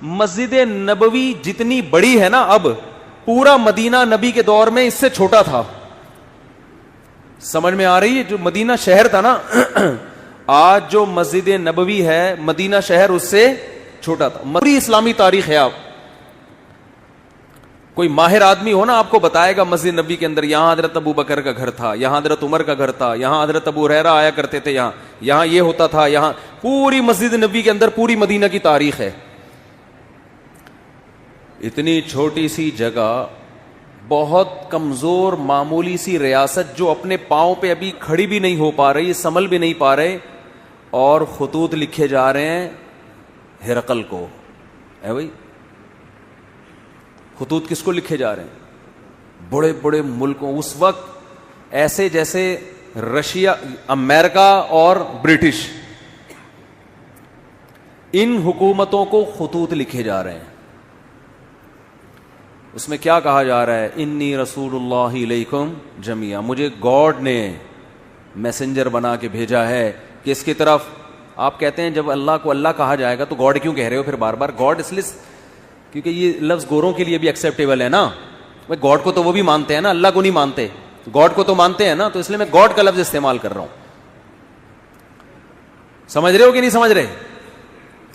مسجد نبوی جتنی بڑی ہے نا اب، پورا مدینہ نبی کے دور میں اس سے چھوٹا تھا. سمجھ میں آ رہی ہے؟ جو مدینہ شہر تھا نا آج جو مسجد نبوی ہے مدینہ شہر اس سے چھوٹا تھا. پوری اسلامی تاریخ ہے. آپ کوئی ماہر آدمی ہو نا آپ کو بتائے گا مسجد نبی کے اندر یہاں حضرت ابو بکر کا گھر تھا، یہاں حضرت عمر کا گھر تھا، یہاں حضرت ابو ہریرہ آیا کرتے تھے، یہاں یہ ہوتا تھا. یہاں پوری مسجد نبی کے اندر پوری مدینہ کی تاریخ ہے. اتنی چھوٹی سی جگہ، بہت کمزور معمولی سی ریاست جو اپنے پاؤں پہ ابھی کھڑی بھی نہیں ہو پا رہی، سنبھل بھی نہیں پا رہے، اور خطوط لکھے جا رہے ہیں ہرقل کو. ہے بھائی، خطوط کس کو لکھے جا رہے ہیں؟ بڑے بڑے ملکوں. اس وقت ایسے جیسے رشیا، امریکہ اور برٹش، ان حکومتوں کو خطوط لکھے جا رہے ہیں. اس میں کیا کہا جا رہا ہے؟ انی رسول اللہ علیکم جمیعا، مجھے گاڈ نے میسنجر بنا کے بھیجا ہے کس کی طرف؟ آپ کہتے ہیں جب اللہ کو اللہ کہا جائے گا تو گاڈ کیوں کہہ رہے ہو پھر بار بار؟ گاڈ اس لیے کیونکہ یہ لفظ گوروں کے لیے بھی ایکسیپٹیبل ہے نا. گاڈ کو تو وہ بھی مانتے ہیں نا، اللہ کو نہیں مانتے. گاڈ کو تو مانتے ہیں نا، تو اس لیے میں گاڈ کا لفظ استعمال کر رہا ہوں. سمجھ رہے ہو کہ نہیں سمجھ رہے؟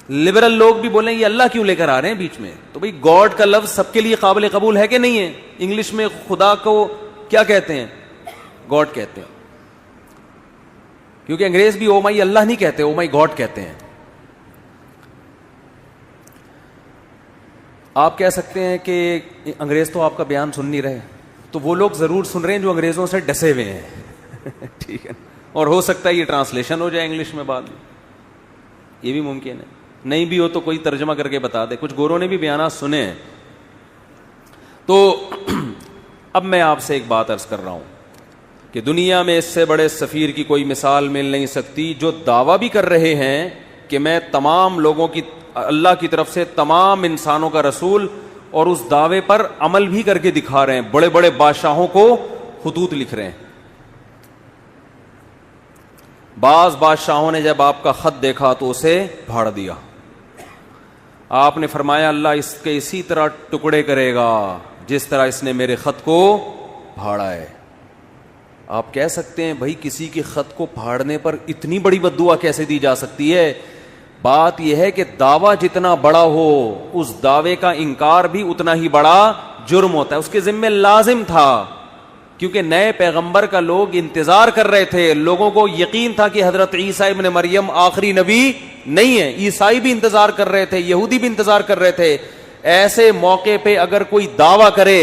لبرل لوگ بھی بولیں یہ اللہ کیوں لے کر آ رہے ہیں بیچ میں؟ تو بھئی گاڈ کا لفظ سب کے لیے قابل قبول ہے کہ نہیں ہے؟ انگلش میں خدا کو کیا کہتے ہیں؟ گاڈ کہتے ہیں. کیونکہ انگریز بھی او مائی اللہ نہیں کہتے، او مائی گاڈ کہتے ہیں. آپ کہہ سکتے ہیں کہ انگریز تو آپ کا بیان سن نہیں رہے، تو وہ لوگ ضرور سن رہے ہیں جو انگریزوں سے ڈسے ہوئے ہیں. ٹھیک ہے، اور ہو سکتا ہے یہ ٹرانسلیشن ہو جائے انگلش میں بعد میں، یہ بھی ممکن ہے. نہیں بھی ہو تو کوئی ترجمہ کر کے بتا دے. کچھ گوروں نے بھی بیانات سنے ہیں. تو اب میں آپ سے ایک بات عرض کر رہا ہوں کہ دنیا میں اس سے بڑے سفیر کی کوئی مثال مل نہیں سکتی، جو دعویٰ بھی کر رہے ہیں کہ میں تمام لوگوں کی، اللہ کی طرف سے تمام انسانوں کا رسول، اور اس دعوے پر عمل بھی کر کے دکھا رہے ہیں. بڑے بڑے بادشاہوں کو خطوط لکھ رہے ہیں. بعض بادشاہوں نے جب آپ کا خط دیکھا تو اسے پھاڑ دیا. آپ نے فرمایا اللہ اس کے اسی طرح ٹکڑے کرے گا جس طرح اس نے میرے خط کو پھاڑا ہے. آپ کہہ سکتے ہیں بھائی کسی کے خط کو پھاڑنے پر اتنی بڑی بد دعا کیسے دی جا سکتی ہے؟ بات یہ ہے کہ دعویٰ جتنا بڑا ہو اس دعوے کا انکار بھی اتنا ہی بڑا جرم ہوتا ہے. اس کے ذمہ لازم تھا، کیونکہ نئے پیغمبر کا لوگ انتظار کر رہے تھے. لوگوں کو یقین تھا کہ حضرت عیسیٰ ابن مریم آخری نبی نہیں ہے. عیسائی بھی انتظار کر رہے تھے، یہودی بھی انتظار کر رہے تھے. ایسے موقع پہ اگر کوئی دعویٰ کرے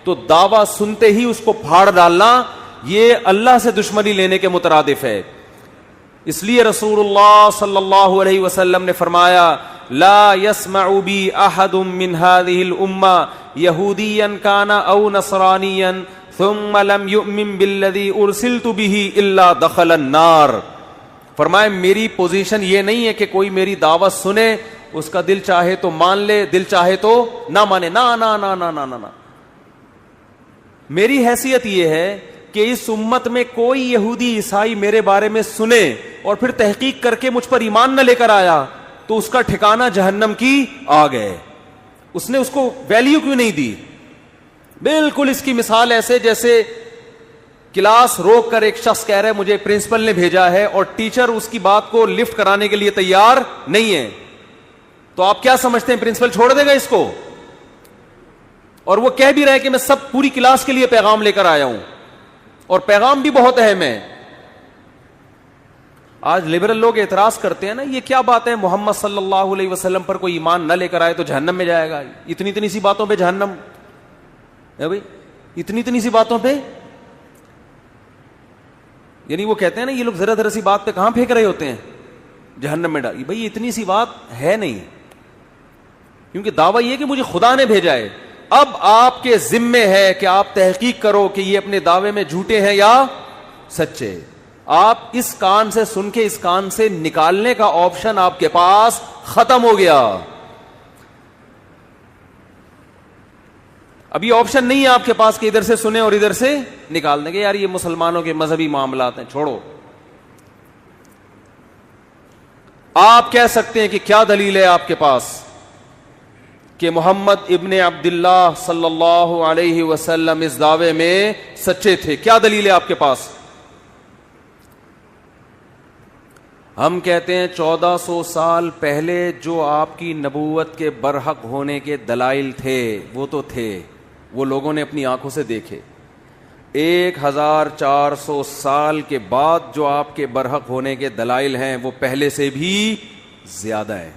تو دعویٰ سنتے ہی اس کو پھاڑ ڈالنا یہ اللہ سے دشمنی لینے کے مترادف ہے. اس لیے رسول اللہ صلی اللہ علیہ وسلم نے فرمایا لا يسمع بی احد من هذه الامة یہودیا کان او نصرانیا ثم لم يؤمن بالذی ارسلت به الا دخل النار. فرمائے میری پوزیشن یہ نہیں ہے کہ کوئی میری دعوت سنے، اس کا دل چاہے تو مان لے، دل چاہے تو نہ مانے. نا نا نا نا نا نا. میری حیثیت یہ ہے کہ اس امت میں کوئی یہودی عیسائی میرے بارے میں سنے اور پھر تحقیق کر کے مجھ پر ایمان نہ لے کر آیا تو اس کا ٹھکانہ جہنم کی آگ ہے. اس نے اس کو ویلیو کیوں نہیں دی؟ بالکل اس کی مثال ایسے جیسے کلاس روک کر ایک شخص کہہ رہا ہے مجھے پرنسپل نے بھیجا ہے اور ٹیچر اس کی بات کو لفٹ کرانے کے لیے تیار نہیں ہے، تو آپ کیا سمجھتے ہیں پرنسپل چھوڑ دے گا اس کو؟ اور وہ کہہ بھی رہے کہ میں سب پوری کلاس کے لیے پیغام لے کر آیا ہوں اور پیغام بھی بہت اہم ہے. آج لبرل لوگ اعتراض کرتے ہیں نا یہ کیا بات ہے محمد صلی اللہ علیہ وسلم پر کوئی ایمان نہ لے کر آئے تو جہنم میں جائے گا. اتنی اتنی سی باتوں پہ جہنم ہے بھائی، اتنی اتنی سی باتوں پہ. یعنی وہ کہتے ہیں نا یہ لوگ ذرا ذرا سی بات پہ کہاں پھینک رہے ہوتے ہیں جہنم میں ڈال. بھائی اتنی سی بات ہے نہیں، کیونکہ دعویٰ یہ کہ مجھے خدا نے بھیجا ہے. اب آپ کے ذمے ہے کہ آپ تحقیق کرو کہ یہ اپنے دعوے میں جھوٹے ہیں یا سچے. آپ اس کان سے سن کے اس کان سے نکالنے کا آپشن آپ کے پاس ختم ہو گیا. ابھی آپشن نہیں ہے آپ کے پاس کہ ادھر سے سنیں اور ادھر سے نکال دیں گے یار یہ مسلمانوں کے مذہبی معاملات ہیں چھوڑو. آپ کہہ سکتے ہیں کہ کیا دلیل ہے آپ کے پاس کہ محمد ابن عبداللہ صلی اللہ علیہ وسلم اس دعوے میں سچے تھے. کیا دلیل ہے آپ کے پاس؟ ہم کہتے ہیں 1400 سال پہلے جو آپ کی نبوت کے برحق ہونے کے دلائل تھے وہ تو تھے، وہ لوگوں نے اپنی آنکھوں سے دیکھے. 1400 سال کے بعد جو آپ کے برحق ہونے کے دلائل ہیں وہ پہلے سے بھی زیادہ ہیں،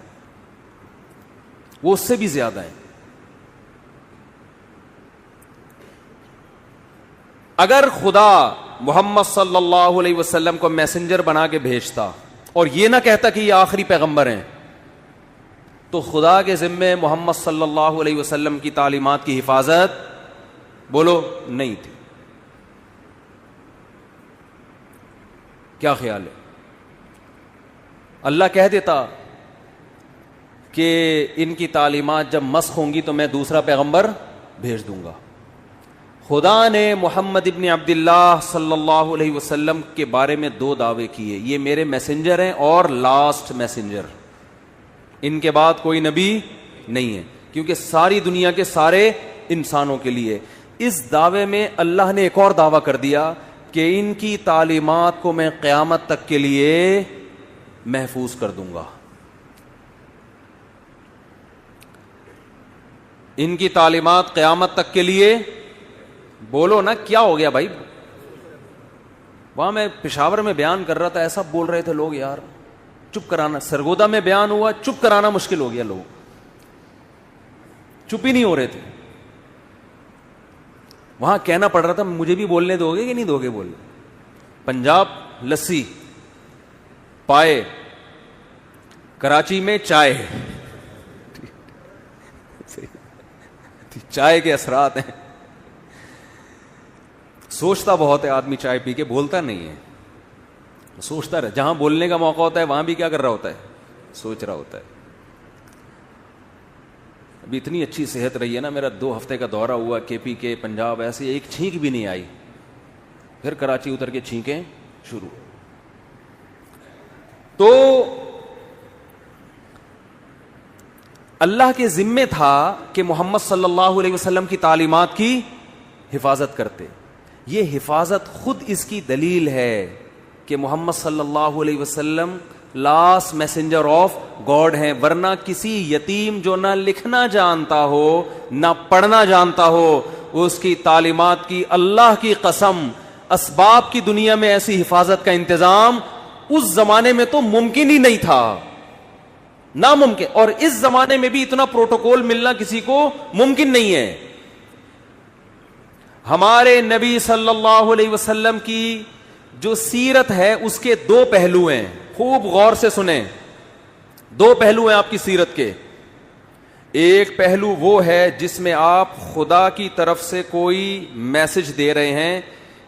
وہ اس سے بھی زیادہ ہیں. اگر خدا محمد صلی اللہ علیہ وسلم کو میسنجر بنا کے بھیجتا اور یہ نہ کہتا کہ یہ آخری پیغمبر ہیں، تو خدا کے ذمے محمد صلی اللہ علیہ وسلم کی تعلیمات کی حفاظت بولو نہیں تھی. کیا خیال ہے؟ اللہ کہہ دیتا کہ ان کی تعلیمات جب مسخ ہوں گی تو میں دوسرا پیغمبر بھیج دوں گا. خدا نے محمد ابن عبداللہ صلی اللہ علیہ وسلم کے بارے میں 2 دعوے کیے، یہ میرے میسنجر ہیں اور لاسٹ میسنجر، ان کے بعد کوئی نبی نہیں ہے، کیونکہ ساری دنیا کے سارے انسانوں کے لیے. اس دعوے میں اللہ نے ایک اور دعویٰ کر دیا کہ ان کی تعلیمات کو میں قیامت تک کے لیے محفوظ کر دوں گا. ان کی تعلیمات قیامت تک کے لیے، بولو نا کیا ہو گیا بھائی؟ وہاں میں پشاور میں بیان کر رہا تھا، ایسا بول رہے تھے لوگ یار، چپ کرانا. سرگودا میں بیان ہوا، چپ کرانا مشکل ہو گیا، لوگ چپ ہی نہیں ہو رہے تھے. وہاں کہنا پڑ رہا تھا مجھے بھی بولنے دو گے کہ نہیں دو گے؟ بولنے. پنجاب لسی، پائے، کراچی میں چائے، چائے کے اثرات ہیں. سوچتا بہت ہے آدمی، چائے پی کے بولتا نہیں ہے، سوچتا رہے. جہاں بولنے کا موقع ہوتا ہے وہاں بھی کیا کر رہا ہوتا ہے؟ سوچ رہا ہوتا ہے. ابھی اتنی اچھی صحت رہی ہے نا، میرا 2 ہفتے کا دورہ ہوا کے پی کے پنجاب، ایسے ایک چھینک بھی نہیں آئی. پھر کراچی اتر کے چھینکیں شروع. تو اللہ کے ذمے تھا کہ محمد صلی اللہ علیہ وسلم کی تعلیمات کی حفاظت کرتے. یہ حفاظت خود اس کی دلیل ہے کہ محمد صلی اللہ علیہ وسلم لاسٹ میسنجر آف گاڈ ہیں. ورنہ کسی یتیم جو نہ لکھنا جانتا ہو نہ پڑھنا جانتا ہو، اس کی تعلیمات کی اللہ کی قسم اسباب کی دنیا میں ایسی حفاظت کا انتظام اس زمانے میں تو ممکن ہی نہیں تھا، ناممکن. اور اس زمانے میں بھی اتنا پروٹوکول ملنا کسی کو ممکن نہیں ہے. ہمارے نبی صلی اللہ علیہ وسلم کی جو سیرت ہے اس کے 2 پہلو ہیں، خوب غور سے سنیں. 2 پہلو ہیں آپ کی سیرت کے. ایک پہلو وہ ہے جس میں آپ خدا کی طرف سے کوئی میسج دے رہے ہیں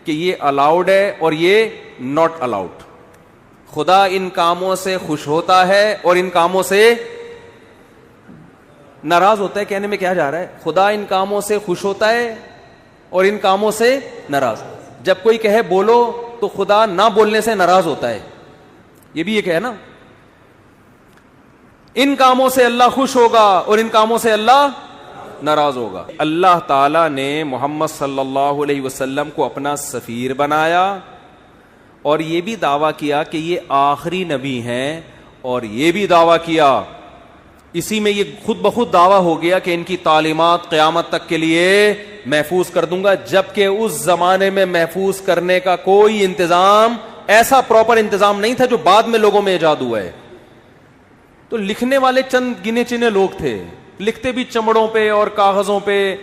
کہ یہ الاؤڈ ہے اور یہ ناٹ الاؤڈ. خدا ان کاموں سے خوش ہوتا ہے اور ان کاموں سے ناراض ہوتا ہے. کہنے میں کیا جا رہا ہے؟ خدا ان کاموں سے خوش ہوتا ہے اور ان کاموں سے ناراض. جب کوئی کہے بولو تو خدا نہ بولنے سے ناراض ہوتا ہے، یہ بھی ایک ہے نا. ان کاموں سے اللہ خوش ہوگا اور ان کاموں سے اللہ ناراض ہوگا. اللہ تعالی نے محمد صلی اللہ علیہ وسلم کو اپنا سفیر بنایا اور یہ بھی دعویٰ کیا کہ یہ آخری نبی ہیں، اور یہ بھی دعویٰ کیا، اسی میں یہ خود بخود دعویٰ ہو گیا کہ ان کی تعلیمات قیامت تک کے لیے محفوظ کر دوں گا. جبکہ اس زمانے میں محفوظ کرنے کا کوئی انتظام، ایسا پراپر انتظام نہیں تھا جو بعد میں لوگوں میں ایجاد ہوا ہے. تو لکھنے والے چند گنے چنے لوگ تھے، لکھتے بھی چمڑوں پہ اور کاغذوں پہ،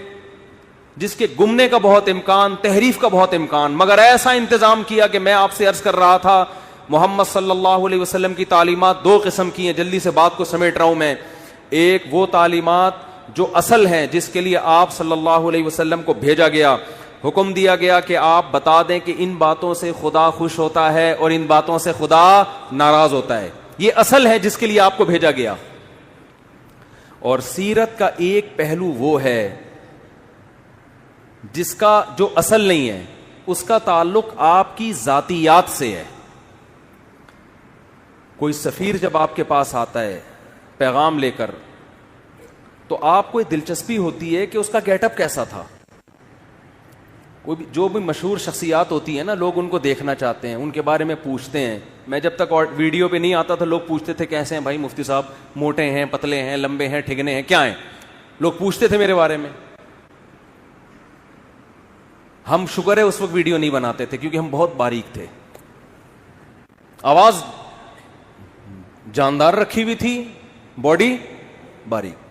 جس کے گمنے کا بہت امکان، تحریف کا بہت امکان. مگر ایسا انتظام کیا کہ میں آپ سے عرض کر رہا تھا محمد صلی اللہ علیہ وسلم کی تعلیمات 2 قسم کی ہیں. جلدی سے بات کو سمیٹ رہا ہوں میں. ایک وہ تعلیمات جو اصل ہیں، جس کے لیے آپ صلی اللہ علیہ وسلم کو بھیجا گیا، حکم دیا گیا کہ آپ بتا دیں کہ ان باتوں سے خدا خوش ہوتا ہے اور ان باتوں سے خدا ناراض ہوتا ہے. یہ اصل ہے جس کے لیے آپ کو بھیجا گیا. اور سیرت کا ایک پہلو وہ ہے جس کا جو اصل نہیں ہے، اس کا تعلق آپ کی ذاتیات سے ہے. کوئی سفیر جب آپ کے پاس آتا ہے پیغام لے کر، تو آپ کو دلچسپی ہوتی ہے کہ اس کا گیٹ اپ کیسا تھا. جو بھی مشہور شخصیات ہوتی ہیں نا, لوگ ان کو دیکھنا چاہتے ہیں, ان کے بارے میں پوچھتے ہیں. میں جب تک ویڈیو پہ نہیں آتا تھا, لوگ پوچھتے تھے کیسے ہیں بھائی مفتی صاحب, موٹے ہیں, پتلے ہیں, لمبے ہیں, ٹھگنے ہیں, کیا ہیں, لوگ پوچھتے تھے میرے بارے میں. ہم شکر ہے اس وقت ویڈیو نہیں بناتے تھے کیونکہ ہم بہت باریک تھے, آواز جاندار رکھی ہوئی تھی, باڈی باریک.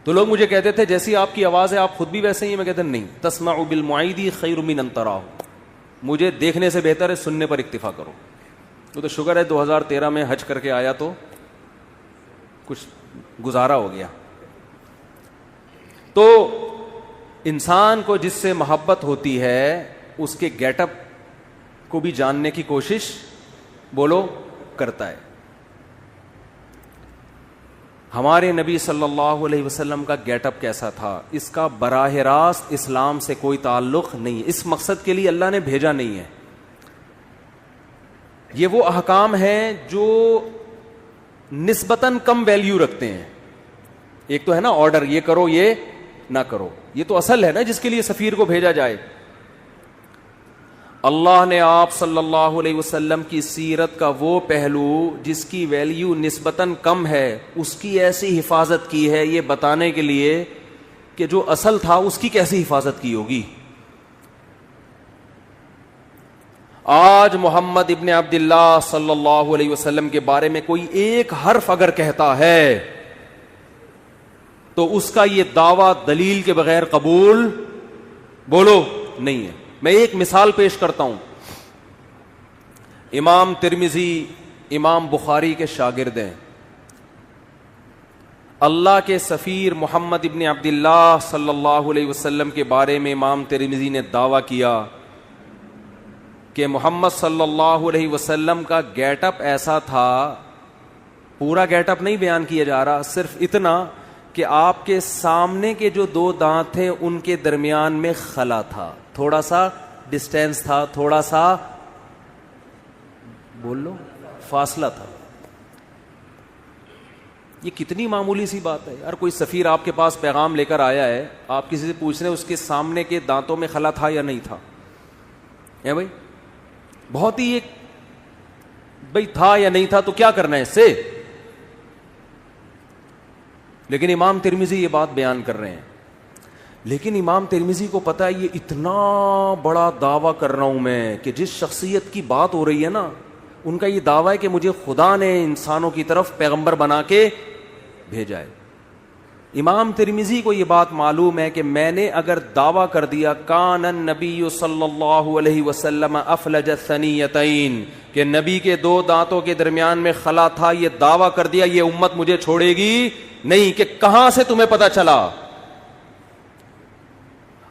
تو لوگ مجھے کہتے تھے جیسی آپ کی آواز ہے آپ خود بھی ویسے ہی ہیں. میں کہتا نہیں, تسمع بالمعید خیر من ان تراہ, مجھے دیکھنے سے بہتر ہے سننے پر اکتفا کرو. تو شکر ہے 2013 میں حج کر کے آیا تو کچھ گزارا ہو گیا. تو انسان کو جس سے محبت ہوتی ہے اس کے گیٹ اپ کو بھی جاننے کی کوشش بولو کرتا ہے. ہمارے نبی صلی اللہ علیہ وسلم کا گیٹ اپ کیسا تھا, اس کا براہ راست اسلام سے کوئی تعلق نہیں ہے. اس مقصد کے لیے اللہ نے بھیجا نہیں ہے. یہ وہ احکام ہیں جو نسبتاً کم ویلیو رکھتے ہیں. ایک تو ہے نا آرڈر, یہ کرو یہ نہ کرو, یہ تو اصل ہے نا جس کے لیے سفیر کو بھیجا جائے. اللہ نے آپ صلی اللہ علیہ وسلم کی سیرت کا وہ پہلو جس کی ویلیو نسبتاً کم ہے اس کی ایسی حفاظت کی ہے, یہ بتانے کے لیے کہ جو اصل تھا اس کی کیسی حفاظت کی ہوگی. آج محمد ابن عبداللہ صلی اللہ علیہ وسلم کے بارے میں کوئی ایک حرف اگر کہتا ہے تو اس کا یہ دعویٰ دلیل کے بغیر قبول بولو نہیں ہے. میں ایک مثال پیش کرتا ہوں. امام ترمذی امام بخاری کے شاگرد ہیں. اللہ کے سفیر محمد ابن عبداللہ صلی اللہ علیہ وسلم کے بارے میں امام ترمذی نے دعویٰ کیا کہ محمد صلی اللہ علیہ وسلم کا گیٹ اپ ایسا تھا. پورا گیٹ اپ نہیں بیان کیا جا رہا, صرف اتنا کہ آپ کے سامنے کے جو دو دانت تھے ان کے درمیان میں خلا تھا, تھوڑا سا ڈسٹینس تھا, تھوڑا سا بول لو فاصلہ تھا. یہ کتنی معمولی سی بات ہے یار. کوئی سفیر آپ کے پاس پیغام لے کر آیا ہے, آپ کسی سے پوچھ رہے ہیں اس کے سامنے کے دانتوں میں خلا تھا یا نہیں تھا, ہے بھائی بہت ہی ایک بھائی تھا یا نہیں تھا تو کیا کرنا ہے اس سے. لیکن امام ترمذی یہ بات بیان کر رہے ہیں. لیکن امام ترمذی کو پتا ہے یہ اتنا بڑا دعویٰ کر رہا ہوں میں کہ جس شخصیت کی بات ہو رہی ہے نا, ان کا یہ دعویٰ ہے کہ مجھے خدا نے انسانوں کی طرف پیغمبر بنا کے بھیجا ہے. امام ترمذی کو یہ بات معلوم ہے کہ میں نے اگر دعویٰ کر دیا کان النبی صلی اللہ علیہ وسلم افلج الثنیتین, کہ نبی کے دو دانتوں کے درمیان میں خلا تھا, یہ دعویٰ کر دیا, یہ امت مجھے چھوڑے گی نہیں. کہ کہاں سے تمہیں پتا چلا؟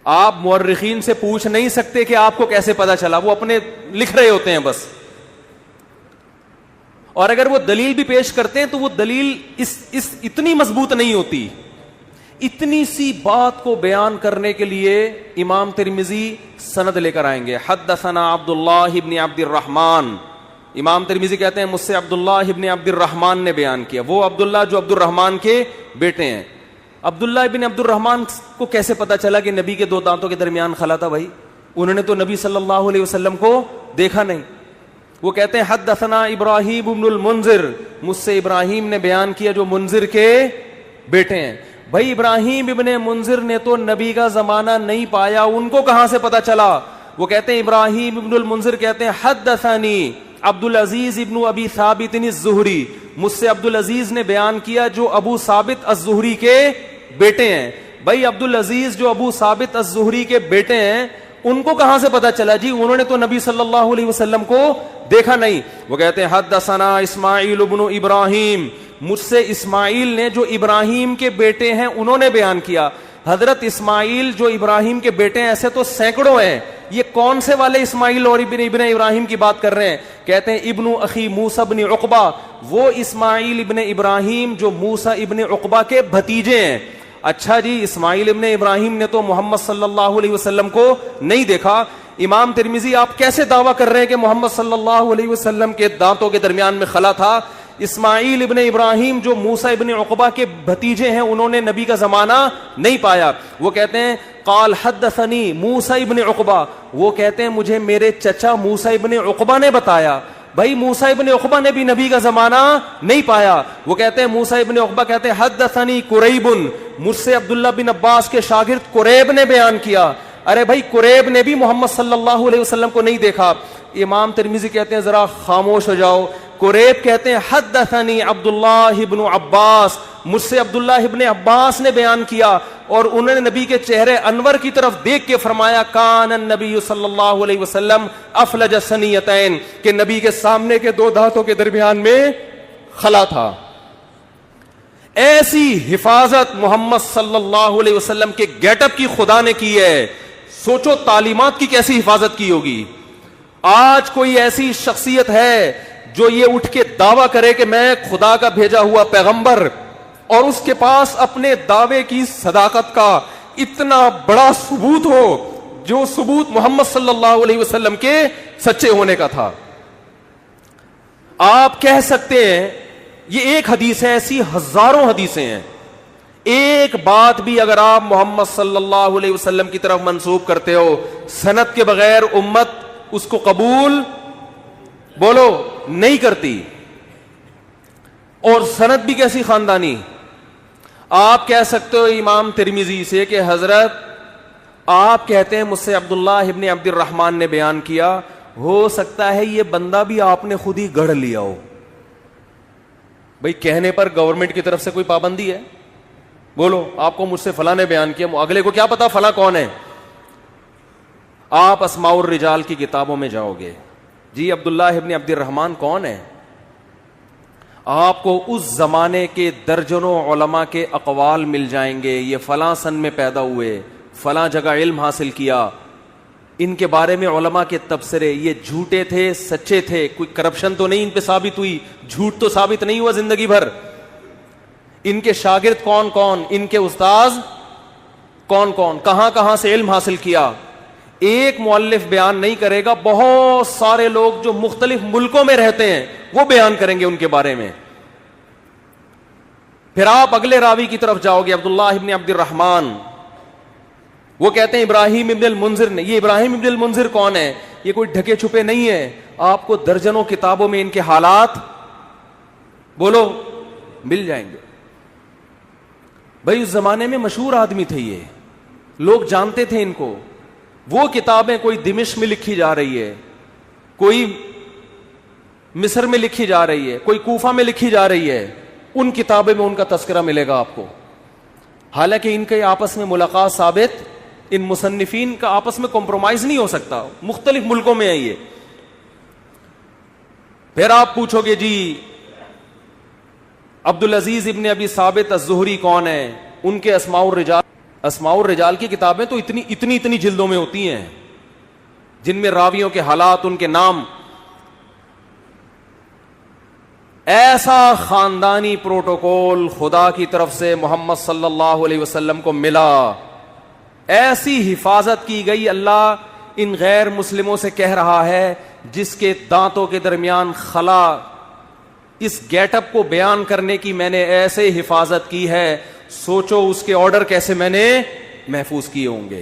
آپ مورخین سے پوچھ نہیں سکتے کہ آپ کو کیسے پتا چلا, وہ اپنے لکھ رہے ہوتے ہیں بس. اور اگر وہ دلیل بھی پیش کرتے ہیں تو وہ دلیل اس اتنی مضبوط نہیں ہوتی. اتنی سی بات کو بیان کرنے کے لیے امام ترمذی سند لے کر آئیں گے. حدثنا عبداللہ ابن عبد الرحمن, امام ترمذی کہتے ہیں مجھ سے عبداللہ ابن عبد الرحمن نے بیان کیا. وہ عبداللہ جو عبد الرحمن کے بیٹے ہیں. عبداللہ ابن عبد الرحمن کو کیسے پتا چلا کہ نبی کے دو دانتوں کے درمیان خلا تھا؟ بھائی انہوں نے تو نبی صلی اللہ علیہ وسلم کو دیکھا نہیں. وہ کہتے ہیں حدثنا ابراہیم ابن المنذر, مجھ سے ابراہیم نے بیان کیا جو منذر کے بیٹے ہیں. بھائی ابراہیم ابن منذر نے تو نبی کا زمانہ نہیں پایا, ان کو کہاں سے پتا چلا؟ وہ کہتے ہیں ابراہیم ابن المنذر کہتے ہیں حدثنی عبدالعزیز ابن ابی ثابت الزہری, مجھ سے عبدالعزیز نے بیان کیا جو ابو ثابت الزہری کے بیٹے ہیں. بھائی عبدالعزیز جو ابو ثابت الزہری کے بیٹے ہیں ان کو کہاں سے پتا چلا؟ جی انہوں نے تو نبی صلی اللہ علیہ وسلم کو دیکھا نہیں. وہ کہتے ہیں حدثنا اسماعیل ابن ابراہیم, مجھ سے اسماعیل نے جو ابراہیم کے بیٹے ہیں انہوں نے بیان کیا. حضرت اسماعیل جو ابراہیم کے بیٹے ہیں ایسے تو سینکڑوں ہیں, یہ کون سے والے اسماعیل اور ابن ابراہیم کی بات کر رہے ہیں؟ کہتے ہیں ابن اخی موسیٰ ابن عقبہ, وہ اسماعیل ابن ابراہیم جو موسیٰ ابن عقبہ کے بھتیجے ہیں. اچھا جی, اسماعیل ابن ابراہیم نے تو محمد صلی اللہ علیہ وسلم کو نہیں دیکھا. امام ترمذی آپ کیسے دعویٰ کر رہے ہیں کہ محمد صلی اللہ علیہ وسلم کے دانتوں کے درمیان میں خلا تھا؟ اسماعیل ابن ابراہیم جو موسیٰ ابن عقبہ کے بھتیجے ہیں, انہوں نے نبی کا زمانہ نہیں پایا. وہ کہتے ہیں قال حدثنی موسیٰ ابن عقبہ, وہ کہتے ہیں مجھے میرے چچا موسیٰ ابن عقبہ نے بتایا. بھائی موسیٰ ابن عقبہ نے بھی نبی کا زمانہ نہیں پایا. وہ کہتے ہیں موسیٰ ابن عقبہ کہتے ہیں حدثنی قریب, مجھ سے عبداللہ بن عباس کے شاگرد قریب نے بیان کیا. ارے بھائی قریب نے بھی محمد صلی اللہ علیہ وسلم کو نہیں دیکھا. امام ترمذی کہتے ہیں ذرا خاموش ہو جاؤ. قریب کہتے ہیں حدثنی عبداللہ ابن عباس, مجھ سے عبداللہ ابن عباس نے بیان کیا, اور انہوں نے نبی کے چہرے انور کی طرف دیکھ کے فرمایا کان النبی صلی اللہ علیہ وسلم افلج ثنیتین, کہ نبی کے سامنے کے دو دانتوں کے درمیان میں خلا تھا. ایسی حفاظت محمد صلی اللہ علیہ وسلم کے گیٹ اپ کی خدا نے کی ہے. سوچو تعلیمات کی کیسی حفاظت کی ہوگی. آج کوئی ایسی شخصیت ہے جو یہ اٹھ کے دعویٰ کرے کہ میں خدا کا بھیجا ہوا پیغمبر, اور اس کے پاس اپنے دعوے کی صداقت کا اتنا بڑا ثبوت ہو جو ثبوت محمد صلی اللہ علیہ وسلم کے سچے ہونے کا تھا. آپ کہہ سکتے ہیں یہ ایک حدیث ہے, ایسی ہزاروں حدیثیں ہیں. ایک بات بھی اگر آپ محمد صلی اللہ علیہ وسلم کی طرف منسوب کرتے ہو, سند کے بغیر امت اس کو قبول بولو نہیں کرتی. اور سند بھی کیسی خاندانی. آپ کہہ سکتے ہو امام ترمذی سے کہ حضرت آپ کہتے ہیں مجھ سے عبداللہ ابن عبد الرحمن نے بیان کیا, ہو سکتا ہے یہ بندہ بھی آپ نے خود ہی گڑھ لیا ہو. بھئی کہنے پر گورنمنٹ کی طرف سے کوئی پابندی ہے؟ بولو آپ کو مجھ سے فلاں نے بیان کیا, اگلے کو کیا پتا فلاں کون ہے. آپ اسماء الرجال کی کتابوں میں جاؤ گے, جی عبداللہ ابن عبد الرحمن کون ہے, آپ کو اس زمانے کے درجنوں علماء کے اقوال مل جائیں گے. یہ فلاں سن میں پیدا ہوئے, فلاں جگہ علم حاصل کیا, ان کے بارے میں علماء کے تبصرے, یہ جھوٹے تھے سچے تھے, کوئی کرپشن تو نہیں ان پہ ثابت ہوئی, جھوٹ تو ثابت نہیں ہوا زندگی بھر. ان کے شاگرد کون کون, ان کے استاذ کون کون, کہاں کہاں سے علم حاصل کیا. ایک مؤلف بیان نہیں کرے گا, بہت سارے لوگ جو مختلف ملکوں میں رہتے ہیں وہ بیان کریں گے ان کے بارے میں. پھر آپ اگلے راوی کی طرف جاؤ گے, عبداللہ ابن عبد الرحمن, وہ کہتے ہیں ابراہیم ابن المنذر نے. یہ ابراہیم ابن المنذر کون ہے؟ یہ کوئی ڈھکے چھپے نہیں ہے, آپ کو درجنوں کتابوں میں ان کے حالات بولو مل جائیں گے. بھائی اس زمانے میں مشہور آدمی تھے, یہ لوگ جانتے تھے ان کو. وہ کتابیں کوئی دمشق میں لکھی جا رہی ہے, کوئی مصر میں لکھی جا رہی ہے, کوئی کوفہ میں لکھی جا رہی ہے, ان کتابیں میں ان کا تذکرہ ملے گا آپ کو. حالانکہ ان کے آپس میں ملاقات ثابت, ان مصنفین کا آپس میں کمپرومائز نہیں ہو سکتا, مختلف ملکوں میں ہے یہ. پھر آپ پوچھو گے جی عبدالعزیز ابن ابی ثابت الزہری کون ہے, ان کے اسماء الرجال. اسماء الرجال کی کتابیں تو اتنی جلدوں میں ہوتی ہیں جن میں راویوں کے حالات, ان کے نام. ایسا خاندانی پروٹوکول خدا کی طرف سے محمد صلی اللہ علیہ وسلم کو ملا, ایسی حفاظت کی گئی. اللہ ان غیر مسلموں سے کہہ رہا ہے جس کے دانتوں کے درمیان خلا, اس گیٹ اپ کو بیان کرنے کی میں نے ایسے حفاظت کی ہے, سوچو اس کے آرڈر کیسے میں نے محفوظ کیے ہوں گے.